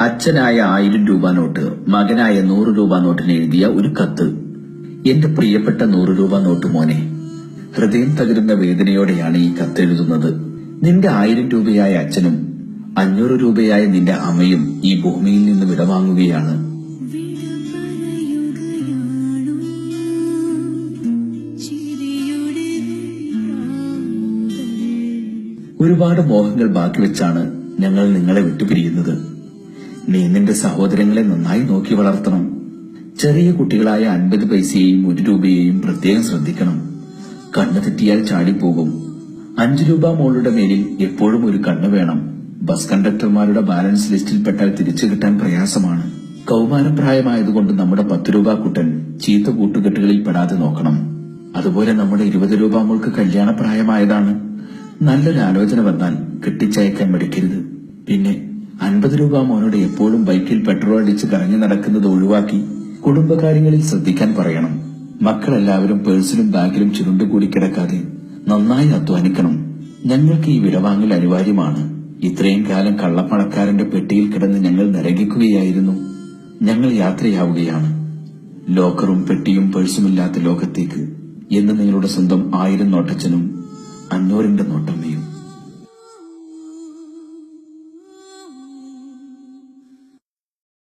അച്ഛനായ 1000 രൂപ നോട്ട് മകനായ 100 രൂപ നോട്ടിന് എഴുതിയ ഒരു കത്ത്. എന്റെ പ്രിയപ്പെട്ട 100 രൂപ നോട്ട് മോനെ, ഹൃദയം തകരുന്ന വേദനയോടെയാണ് ഈ കത്തെഴുതുന്നത്. നിന്റെ 1000 രൂപയായ അച്ഛനും 500 രൂപയായ നിന്റെ അമ്മയും ഈ ഭൂമിയിൽ നിന്ന് വിടവാങ്ങുകയാണ്. ഒരുപാട് മോഹങ്ങൾ ബാക്കി വെച്ചാണ് ഞങ്ങൾ നിങ്ങളെ വിട്ടുപിരിയുന്നത്. നീ നിന്റെ സഹോദരങ്ങളെ നന്നായി നോക്കി വളർത്തണം. ചെറിയ കുട്ടികളായ 50 പൈസയെയും 1 രൂപയെയും പ്രത്യേകം ശ്രദ്ധിക്കണം. കണ്ണ് തെറ്റിയാൽ ചാടിപ്പോകും. 5 രൂപ മോളുടെ മേലിൽ എപ്പോഴും ഒരു കണ്ണ് വേണം. ബസ് കണ്ടക്ടർമാരുടെ ബാലൻസ് ലിസ്റ്റിൽപ്പെട്ടാൽ തിരിച്ചു കിട്ടാൻ പ്രയാസമാണ്. കൗമാരപ്രായമായതുകൊണ്ട് നമ്മുടെ 10 രൂപ കുട്ടൻ ചീത്ത കൂട്ടുകെട്ടുകളിൽ പെടാതെ നോക്കണം. അതുപോലെ നമ്മുടെ 20 രൂപ മോൾക്ക് കല്യാണപ്രായമായതാണ്. നല്ലൊരു ആലോചന വന്നാൽ കെട്ടിച്ചയക്കാൻ മടിക്കരുത്. പിന്നെ 50 രൂപ മോനോട് എപ്പോഴും ബൈക്കിൽ പെട്രോൾ അടിച്ച് കറങ്ങി നടക്കുന്നത് ഒഴിവാക്കി കുടുംബകാര്യങ്ങളിൽ ശ്രദ്ധിക്കാൻ പറയണം. മക്കളെല്ലാവരും പേഴ്സിലും ബാഗിലും ചുരുണ്ടുകൂടി കിടക്കാതെ നന്നായി അധ്വാനിക്കണം. ഞങ്ങൾക്ക് ഈ വിടവാങ്ങൽ അനിവാര്യമാണ്. ഇത്രയും കാലം കള്ളപ്പണക്കാരന്റെ പെട്ടിയിൽ കിടന്ന് ഞങ്ങൾ നരകിക്കുകയായിരുന്നു. ഞങ്ങൾ യാത്രയാവുകയാണ് ലോക്കറും പെട്ടിയും പേഴ്സുമില്ലാത്ത ലോകത്തേക്ക് എന്ന് നിങ്ങളുടെ സ്വന്തം 1000 നോട്ടച്ചനും 500ന്റെ നോട്ടമ്മയും.